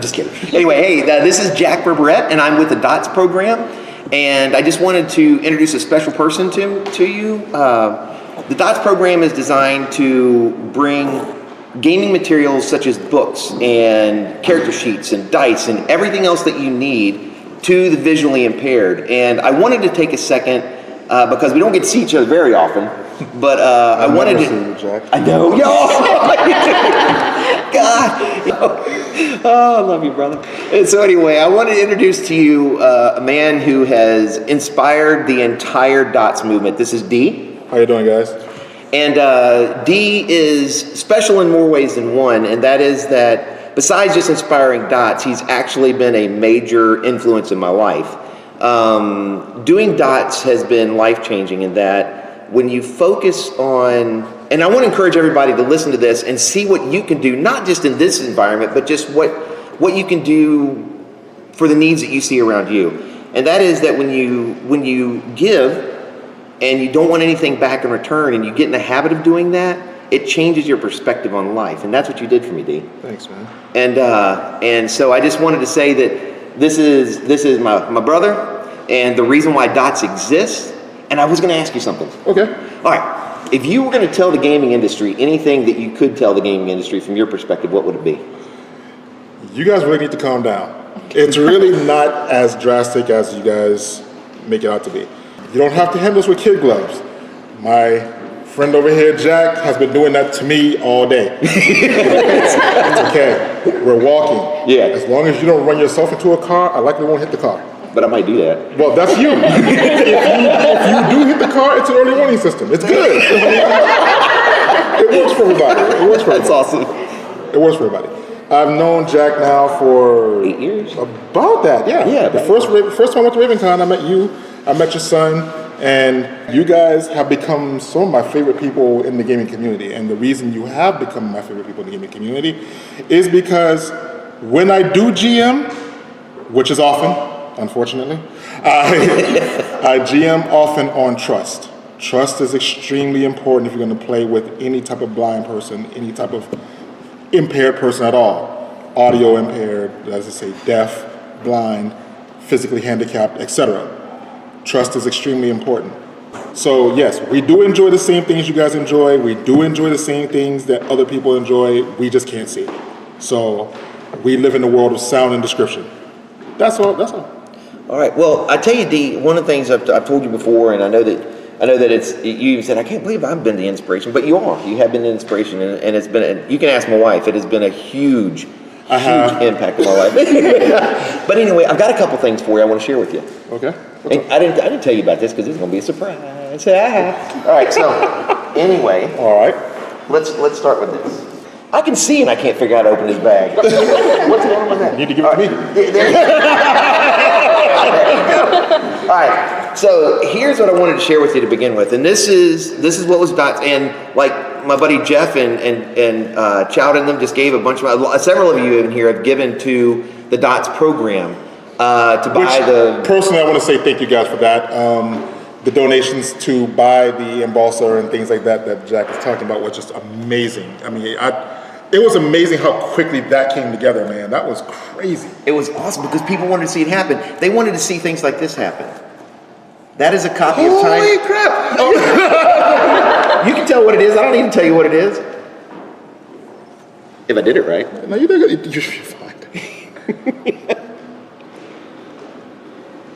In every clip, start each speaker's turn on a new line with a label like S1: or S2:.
S1: just kidding. Anyway, hey, this is Jack Berberette, and I'm with the DOTS program. And I just wanted to introduce a special person to you. The DOTS program is designed to bring gaming materials such as books and character sheets and dice and everything else that you need to the visually impaired. And I wanted to take a second, because we don't get to see each other very often, but I wanted to...
S2: You, Jack.
S1: I know. God. Oh, I love you, brother. And so anyway, I wanted to introduce to you a man who has inspired the entire DOTS movement. This is D.
S2: How you doing, guys?
S1: And D is special in more ways than one, and that is that besides just inspiring DOTS, he's actually been a major influence in my life. Doing DOTS has been life-changing in that when you focus on, and I want to encourage everybody to listen to this and see what you can do, not just in this environment, but just what you can do for the needs that you see around you. And that is that when you give and you don't want anything back in return and you get in the habit of doing that, it changes your perspective on life. And that's what you did for me, D.
S2: Thanks, man.
S1: And so I just wanted to say that this is my brother and the reason why DOTS exists. And I was going to ask you something.
S2: Okay.
S1: All right. If you were going to tell the gaming industry anything that you could tell the gaming industry from your perspective, what would it be?
S2: You guys really need to calm down. It's really not as drastic as you guys make it out to be. You don't have to handle this with kid gloves. My friend over here, Jack, has been doing that to me all day. It's okay. We're walking.
S1: Yeah.
S2: As long as you don't run yourself into a car, I likely won't hit the car.
S1: But I might do that.
S2: Well, that's you. if you do hit the car, it's an early warning system. It's good. It works for everybody.
S1: That's awesome.
S2: It works for everybody. I've known Jack now for
S1: 8 years.
S2: About that, yeah.
S1: Yeah.
S2: The first time I went to RavenCon, I met you. I met your son, and you guys have become some of my favorite people in the gaming community. And the reason you have become my favorite people in the gaming community is because when I do GM, which is often, unfortunately, I GM often on trust. Trust is extremely important if you're going to play with any type of blind person, any type of impaired person at all. Audio impaired, as I say, deaf, blind, physically handicapped, etc. Trust is extremely important. So yes, we do enjoy the same things you guys enjoy. We do enjoy the same things that other people enjoy. We just can't see it. So we live in the world of sound and description. That's all. That's all.
S1: All right. Well, I tell you, D, one of the things I've told you before, and I know that it's, you even said, I can't believe I've been the inspiration, but you are. You have been the inspiration, and it's been, you can ask my wife, it has been a huge impact on my life. But anyway, I've got a couple things for you I want to share with you.
S2: Okay.
S1: And I didn't tell you about this because it's going to be a surprise. All right. So anyway.
S2: All right.
S1: Let's start with this. I can see and I can't figure out how to open his bag. What's going on with that?
S2: You need to give it to me.
S1: All right. So here's what I wanted to share with you to begin with, and this is what was DOTS. And like my buddy Jeff and Chowd and them just gave a bunch of several of you in here have given to the DOTS program to buy the. Personally,
S2: I want to say thank you guys for that. The donations to buy the embosser and things like that Jack was talking about was just amazing. I mean, it was amazing how quickly that came together, man. That was crazy.
S1: It was awesome because people wanted to see it happen. They wanted to see things like this happen. That is a copy of Time.
S2: Holy crap!
S1: Oh. You can tell what it is. I don't need to tell you what it is. If I did it right.
S2: No, you did it. You're fine.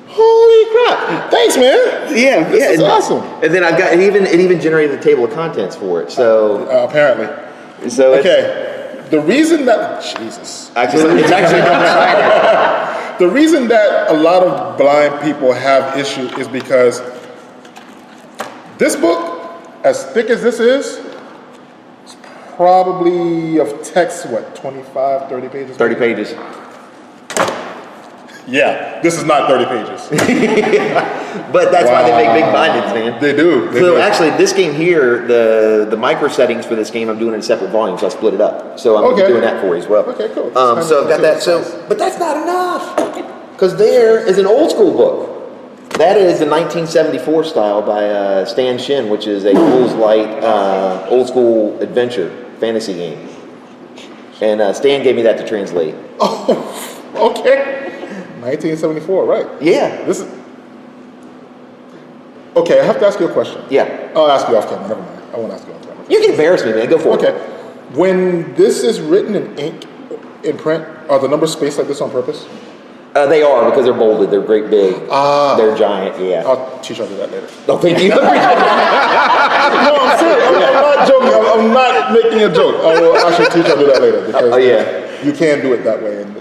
S2: Holy crap! Thanks, man.
S1: Yeah,
S2: this is awesome.
S1: And then I've got it even generated the table of contents for it. So
S2: apparently.
S1: So
S2: okay. The reason that Jesus.
S1: Actually, it's actually
S2: the reason that a lot of blind people have issues is because this book, as thick as this is probably of text, 25, 30 pages?
S1: 30 pages.
S2: Yeah, this is not 30 pages.
S1: But that's why they make big bindings, man.
S2: They do.
S1: So actually, this game here, the micro settings for this game, I'm doing in separate volumes, so I split it up. So I'm doing that for you as well.
S2: Okay, cool.
S1: So I've got that. So, but that's not enough, because there is an old school book. That is the 1974 style by Stan Shin, which is a Fool's Light old school adventure fantasy game. And Stan gave me that to translate.
S2: Oh, okay. 1974, right?
S1: Yeah.
S2: This is. Okay, I have to ask you a question.
S1: Yeah.
S2: I'll ask you off camera. Never mind. I won't ask you on camera.
S1: You can embarrass me, man. Go for it.
S2: Okay. When this is written in ink, in print, are the numbers spaced like this on purpose?
S1: They are, because they're bolded. They're great big. They're giant, yeah.
S2: I'll teach you how to do that later.
S1: Oh, thank you.
S2: No, I'm serious. I'm not joking. I'm not making a joke. I will actually teach you how to do that later. Because you can do it that way, and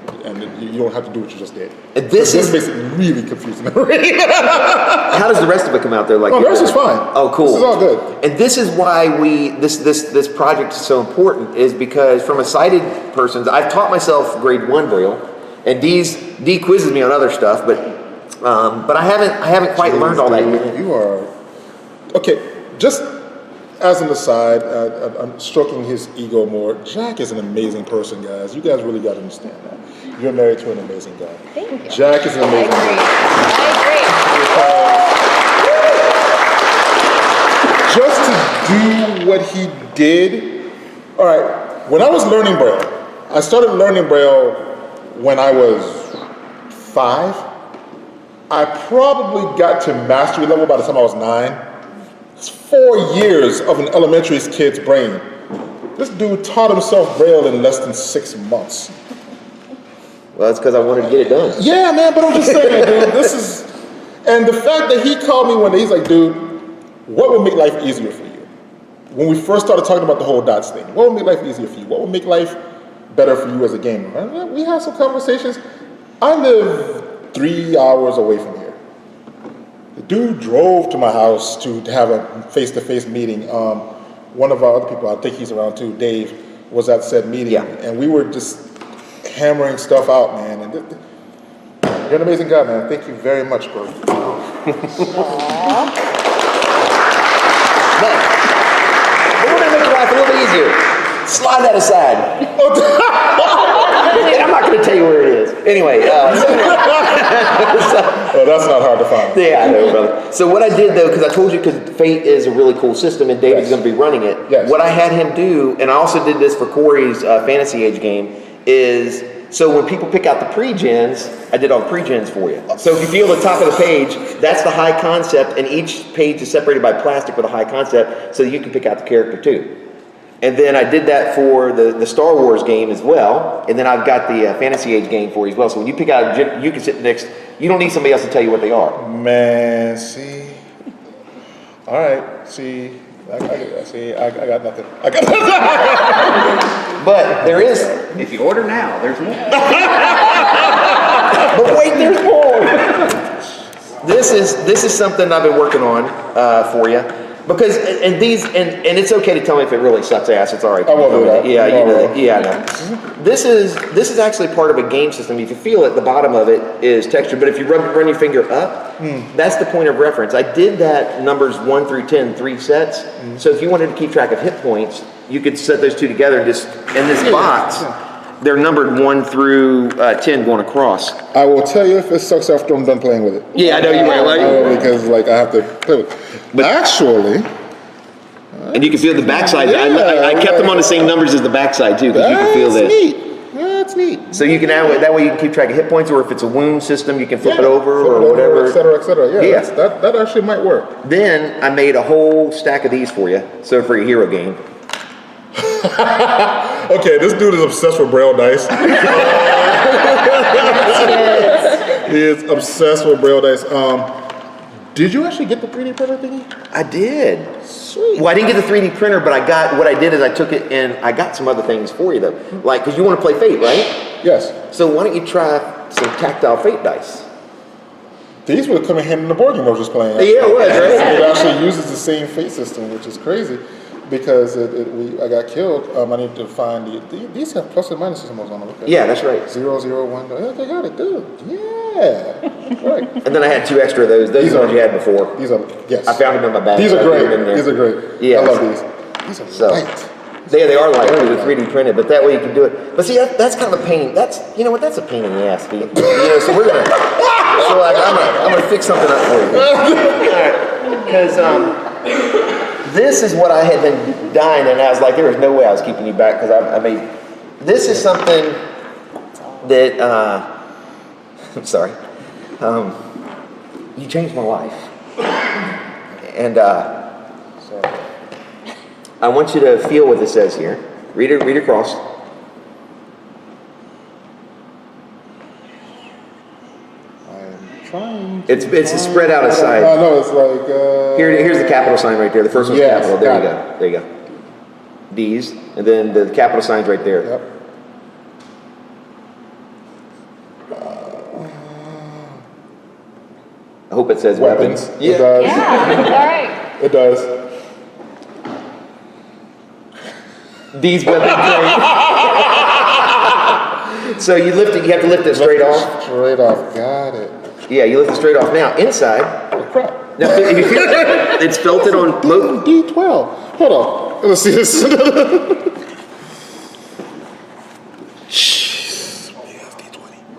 S2: you don't have to do what you just did.
S1: This
S2: makes it really confusing.
S1: How does the rest of it come out there? Like,
S2: the rest is fine.
S1: Oh, cool.
S2: This is all good.
S1: And this is why this project is so important, is because from a sighted person, I've taught myself grade 1 Braille, and D quizzes me on other stuff, but I haven't quite learned all that yet.
S2: You are okay. Just as an aside, I'm stroking his ego more. Jack is an amazing person, guys. You guys really got to understand that. You're married to an amazing guy.
S3: Thank you.
S2: Jack is an amazing guy.
S3: I
S2: Just to do what he did. All right. When I was learning Braille, I started learning Braille when I was 5. I probably got to mastery level by the time I was 9. It's 4 years of an elementary kid's brain. This dude taught himself Braille in less than 6 months.
S1: Well, that's because I wanted to get it done.
S2: Yeah, man, but I'm just saying, dude, and the fact that he called me one day, he's like, dude, what would make life easier for you? When we first started talking about the whole dots thing, what would make life easier for you? What would make life better for you as a gamer? And we had some conversations. I live 3 hours away from here. The dude drove to my house to have a face-to-face meeting. One of our other people, I think he's around too, Dave, was at said meeting, and we were just hammering stuff out, man. And you're an amazing guy, man. Thank you very much, bro.
S1: But we're gonna make your life a little bit easier. Slide that aside. And I'm not going to tell you where it is. Anyway.
S2: Well, that's not hard to find.
S1: Yeah, I know, brother. So what I did, though, because I told you, because Fate is a really cool system and David's going to be running it, what I had him do, and I also did this for Corey's Fantasy Age game, is, so when people pick out the pre-gens, I did all the pre-gens for you. So if you feel the top of the page, that's the high concept, and each page is separated by plastic with a high concept, so you can pick out the character, too. And then I did that for the Star Wars game as well. And then I've got the Fantasy Age game for you as well. So when you pick out, you can sit next. You don't need somebody else to tell you what they are.
S2: Man, see. All right, see. I got nothing.
S1: But there is.
S4: If you order now, there's more.
S1: But wait, there's more. This is something I've been working on for you. Because and it's okay to tell me if it really sucks ass. It's all right.
S2: I won't do that.
S1: Yeah, you know that. Yeah, I know. This is actually part of a game system. If you feel at the bottom of it is texture, but if you run your finger up, that's the point of reference. I did that numbers 1 through 10, 3 sets. So if you wanted to keep track of hit points, you could set those two together and just in this box. They're numbered 1 through 10 going across.
S2: I will tell you if it sucks after I'm done playing with it.
S1: Yeah, I know you will.
S2: Because I have to play with it. But actually,
S1: and you can feel the backside. I kept them on the same numbers as the backside too, because you can feel this.
S2: Neat. That's neat.
S1: So you can that way you can keep track of hit points, or if it's a wound system, you can flip it over
S2: flip
S1: or
S2: it over,
S1: whatever.
S2: Et cetera. Yeah. That actually might work.
S1: Then I made a whole stack of these for you. So for your hero game.
S2: Okay, this dude is obsessed with Braille dice. He is obsessed with Braille dice. Did you actually get the 3D printer thingy?
S1: I did.
S2: Sweet.
S1: Well, I didn't get the 3D printer, but what I did is I took it and I got some other things for you though. Like, because you want to play Fate, right?
S2: Yes.
S1: So why don't you try some tactile Fate dice?
S2: These would have come in handy in the board game I was just playing.
S1: Yeah, it was, right?
S2: It actually uses the same Fate system, which is crazy. Because I got killed, I need to find these have plus and minus symbols on them. Okay. Yeah,
S1: that's right.
S2: 0, 0, 1. Yeah, they got it, dude. Yeah, right.
S1: And then I had 2 extra of those. Those are the ones you had before.
S2: These are yes.
S1: I found them in my bag.
S2: These are great. These are great. Yeah, I love these. These are light.
S1: They are light. They're 3D printed, but that way you can do it. But see, that's kind of a pain. That's That's a pain in the ass, Pete. So we're gonna. So I'm gonna fix something up for you. All right, because this is what I had been dying, and I was like, there was no way I was keeping you back because I made. This is something that I'm sorry. You changed my life, and I want you to feel what this says here. Read across.
S2: I'm trying.
S1: It's spread out aside.
S2: No, it's like.
S1: Here's the capital sign right there. The first one's
S2: Yes,
S1: capital. There you
S2: got
S1: go. There you go. D's, and then the capital sign's right there.
S2: Yep.
S1: I hope it says weapons.
S2: It does.
S3: Yeah, all right.
S2: It does.
S1: D's weapon crate. So you lift it. You have to lift it straight off.
S2: Straight off. Got it.
S1: Yeah, you lift it straight off. Now inside.
S2: Oh, crap.
S1: Now if you feel it's felted on.
S2: D12. Hold on. Let's see this.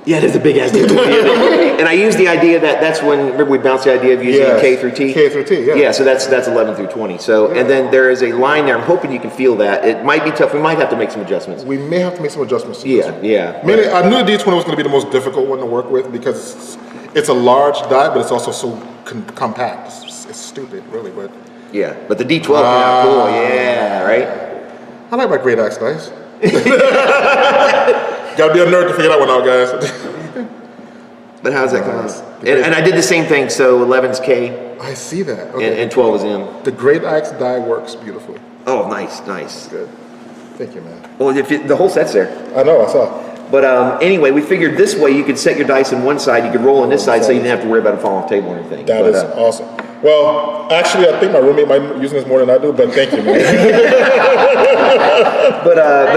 S1: Yeah, there's a big ass D20. And I use the idea that's when, remember we bounced the idea of using K through T?
S2: K through T, yeah.
S1: Yeah, so that's 11 through 20. So, and then there is a line there. I'm hoping you can feel that. It might be tough. We might have to make some adjustments.
S2: We may have to make some adjustments to this one.
S1: Yeah.
S2: Mainly, I knew the D20 was going to be the most difficult one to work with because it's a large die, but it's also so compact. It's stupid, really, but...
S1: Yeah, but the D12 came out cool. Yeah, right?
S2: I like my great axe dice. Gotta be a nerd to figure that one out, guys.
S1: But how's that come out? And I did the same thing. So 11's K
S2: I see that. Okay.
S1: and 12 is M.
S2: The great axe die works beautifully.
S1: Oh, nice.
S2: Good. Thank you, man.
S1: Well, the whole set's there.
S2: I know, I saw.
S1: But anyway, we figured this way you could set your dice on one side, you could roll on this side, so you didn't have to worry about it falling off the table or anything.
S2: That is awesome. Well, actually, I think my roommate might be using this more than I do, but thank you, man.
S1: But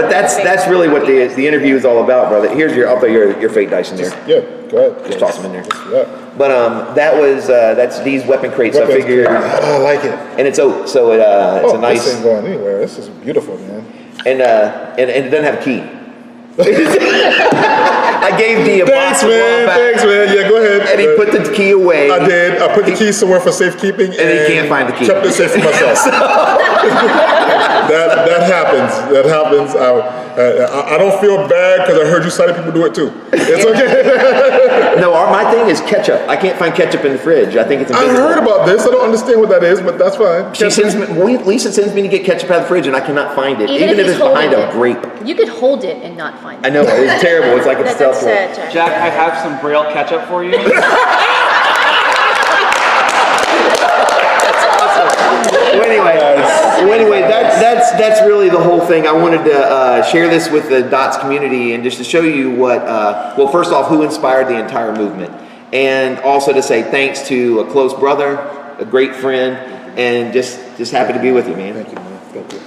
S1: that's really what the interview is all about, brother. I'll throw your fate dice in there.
S2: Yeah, go ahead.
S1: Just toss them in there.
S2: Yeah.
S1: But that's these weapon crates. I figured,
S2: I like it.
S1: and it's oak, so it's a nice.
S2: This ain't going anywhere. This is beautiful, man.
S1: And it doesn't have a key. I gave D a box a while back.
S2: Thanks, man. Yeah, go ahead.
S1: And he put the key away.
S2: I did. I put the key somewhere for safekeeping.
S1: And he can't find the key.
S2: Kept it safe for myself. That happens. That happens. I don't feel bad because I heard you sighted people do it too. It's okay.
S1: No, my thing is ketchup. I can't find ketchup in the fridge. I think it's invisible.
S2: I heard about this. I don't understand what that is, but that's fine.
S1: Lisa sends me to get ketchup out of the fridge, and I cannot find it, even if it's behind a grape.
S3: You could hold it and not find it.
S1: I know, it's terrible. It's like a stealth
S3: That's
S1: roll.
S3: sad,
S5: Jack, I have some Braille ketchup for you.
S1: Well, anyway, that's really the whole thing. I wanted to share this with the DOTS community and just to show you what, well, first off, who inspired the entire movement. And also to say thanks to a close brother, a great friend, and just happy to be with you, man.
S2: Thank you, man. Thank you.